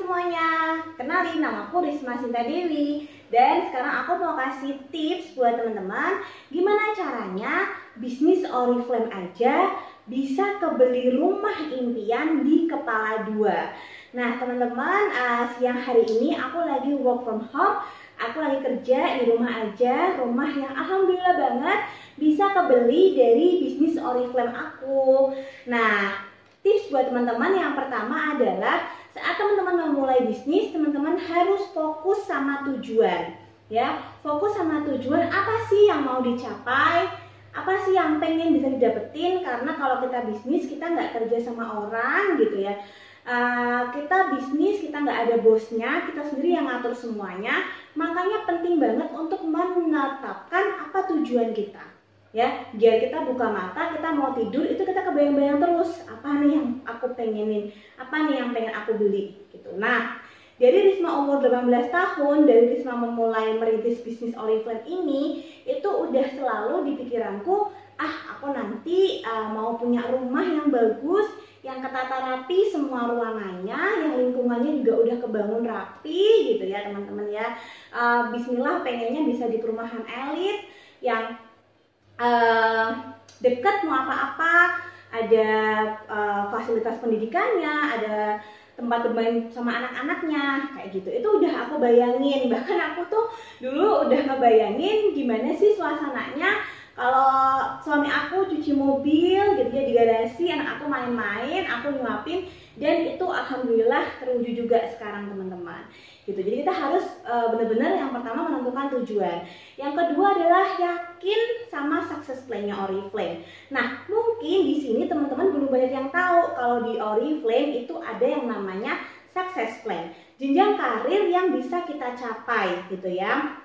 semuanya, kenalin namaku Risma Sinta Dewi. Dan sekarang aku mau kasih tips buat teman-teman gimana caranya bisnis Oriflame aja bisa kebeli rumah impian di kepala dua. Nah teman-teman, siang hari ini aku lagi work from home. Aku lagi kerja di rumah aja, rumah yang alhamdulillah banget bisa kebeli dari bisnis Oriflame aku. Nah, tips buat teman-teman yang pertama adalah saat teman-teman memulai bisnis, teman-teman harus fokus sama tujuan. Ya, fokus sama tujuan, apa sih yang mau dicapai, apa sih yang pengen bisa didapetin. Karena kalau kita bisnis, kita nggak kerja sama orang gitu ya. Kita bisnis, kita nggak ada bosnya, kita sendiri yang ngatur semuanya. Makanya penting banget untuk menetapkan apa tujuan kita, ya, biar kita buka mata, kita mau tidur itu kita kebayang-bayang terus apa nih yang aku pengenin, apa nih yang pengen aku beli gitu. Nah, dari Risma umur 18 tahun, dari Risma memulai merintis bisnis Oriflame ini, itu udah selalu di pikiranku, aku nanti mau punya rumah yang bagus, yang ketata rapi semua ruangannya, yang lingkungannya juga udah kebangun rapi gitu ya teman-teman ya. Bismillah pengennya bisa di perumahan elit yang dekat mau apa-apa, ada fasilitas pendidikannya, ada tempat bermain sama anak-anaknya kayak gitu. Itu udah aku bayangin, bahkan aku tuh dulu udah ngebayangin gimana sih suasananya kalau suami aku cuci mobil gitu ya di garasi, anak aku main-main, aku nyuapin, dan itu alhamdulillah terwujud juga sekarang teman-teman gitu. Jadi kita harus benar-benar yang pertama menentukan tujuan, yang kedua adalah yakin sama success plan-nya Oriflame. Nah mungkin di sini teman-teman belum banyak yang tahu kalau di Oriflame itu ada yang namanya success plan, jenjang karir yang bisa kita capai gitu ya.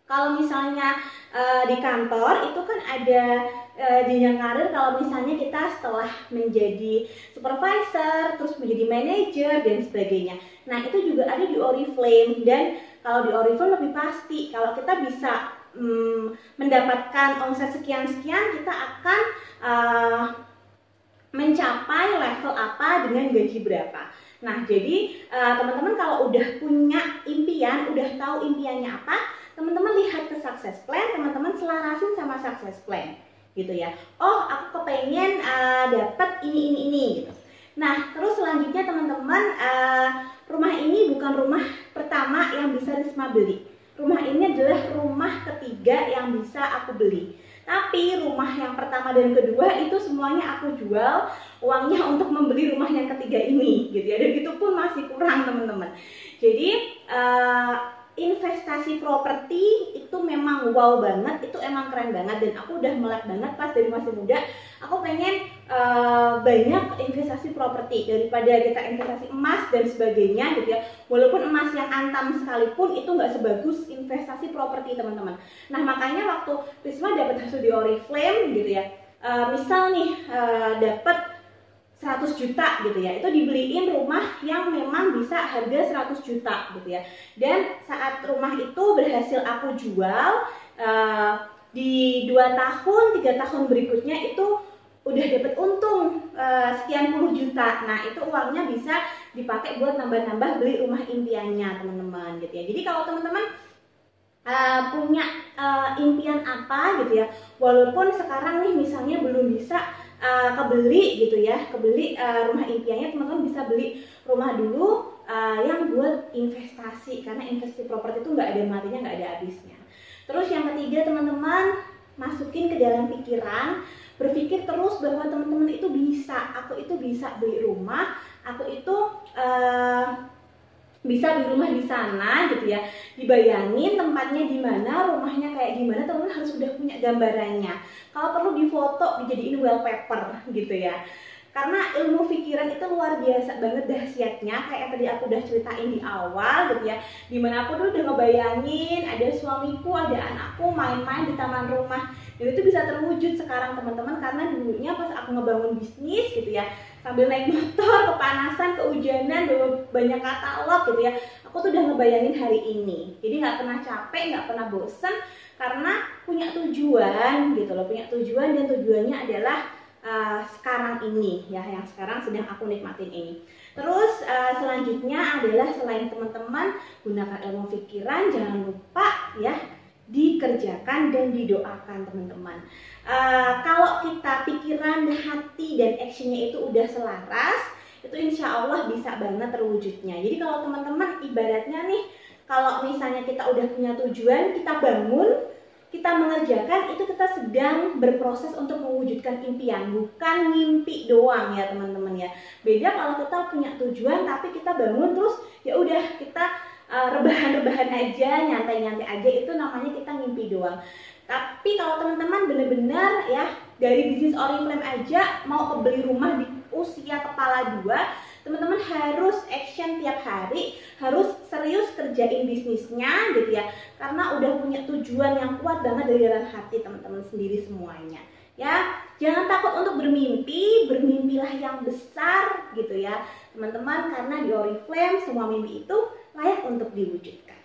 Kalau misalnya di kantor itu kan ada jenjang karir. Kalau misalnya kita setelah menjadi supervisor, terus menjadi manajer dan sebagainya. Nah itu juga ada di Oriflame, dan kalau di Oriflame lebih pasti kalau kita bisa mendapatkan omset sekian-sekian, kita akan mencapai level apa dengan gaji berapa. Nah jadi teman-teman kalau udah punya impian, udah tahu impiannya apa, teman-teman lihat ke success plan, teman-teman selarasin sama success plan gitu ya. Oh aku kepengen dapat ini gitu. Nah terus selanjutnya teman-teman, rumah ini bukan rumah pertama yang bisa Risma beli. Rumah ini adalah rumah ketiga yang bisa aku beli. Tapi rumah yang pertama dan kedua itu semuanya aku jual, uangnya untuk membeli rumah yang ketiga ini gitu ya. Dan itu pun masih kurang teman-teman. Jadi investasi properti itu memang wow banget, itu emang keren banget, dan aku udah melek banget pas dari masih muda. Aku pengen banyak investasi properti daripada kita investasi emas dan sebagainya gitu ya. Walaupun emas yang antam sekalipun itu nggak sebagus investasi properti teman-teman. Nah makanya waktu Risma dapat hasil di Oriflame gitu ya, misal nih dapat 100 juta gitu ya, itu dibeliin rumah yang memang bisa harga 100 juta gitu ya. Dan saat rumah itu berhasil aku jual, di 2 tahun, 3 tahun berikutnya itu udah dapat untung sekian puluh juta. Nah itu uangnya bisa dipakai buat nambah-nambah beli rumah impiannya teman-teman gitu ya. Jadi kalau teman-teman punya impian apa gitu ya, walaupun sekarang nih misalnya belum bisa kebeli gitu ya, kebeli rumah impiannya, teman-teman bisa beli rumah dulu yang buat investasi, karena investasi properti itu nggak ada matinya, nggak ada habisnya. Terus yang ketiga teman-teman, masukin ke dalam pikiran, berpikir terus bahwa teman-teman itu bisa, aku itu bisa beli rumah, aku itu bisa beli rumah di sana gitu ya. Dibayangin tempatnya di mana, rumahnya kayak gimana, teman-teman harus udah punya gambarannya. Kalau perlu difoto, dijadiin wallpaper gitu ya. Karena ilmu pikiran itu luar biasa banget dahsyatnya, kayak yang tadi aku udah ceritain di awal gitu ya. Dimana aku dulu udah ngebayangin ada suamiku, ada anakku main-main di taman rumah, dan itu bisa terwujud sekarang teman-teman. Karena dulunya pas aku ngebangun bisnis gitu ya, sambil naik motor, kepanasan, kehujanan, bawa banyak katalog gitu ya, aku tuh udah ngebayangin hari ini. Jadi nggak pernah capek, nggak pernah bosen, karena punya tujuan gitu loh, punya tujuan, dan tujuannya adalah sekarang ini ya, yang sekarang sedang aku nikmatin ini. Terus selanjutnya adalah selain teman-teman gunakan ilmu pikiran, jangan lupa ya dikerjakan dan didoakan teman-teman. Kalau kita pikiran, hati, dan actionnya itu udah selaras, itu insya Allah bisa banget terwujudnya. Jadi kalau teman-teman ibaratnya nih, kalau misalnya kita udah punya tujuan, kita bangun, kita mengerjakan, itu kita sedang berproses untuk mewujudkan impian, bukan mimpi doang ya teman-teman ya. Beda kalau kita punya tujuan tapi kita bangun terus ya udah kita rebahan-rebahan aja, nyantai-nyantai aja, itu namanya kita ngimpi doang. Tapi kalau teman-teman benar-benar ya dari bisnis Oriflame aja mau kebeli rumah di usia kepala 2, teman-teman harus action tiap hari, harus serius kerjain bisnisnya gitu ya, karena udah punya tujuan yang kuat banget dari dalam hati teman-teman sendiri semuanya ya. Jangan takut untuk bermimpi, bermimpilah yang besar gitu ya teman-teman, karena di Oriflame semua mimpi itu layak untuk diwujudkan.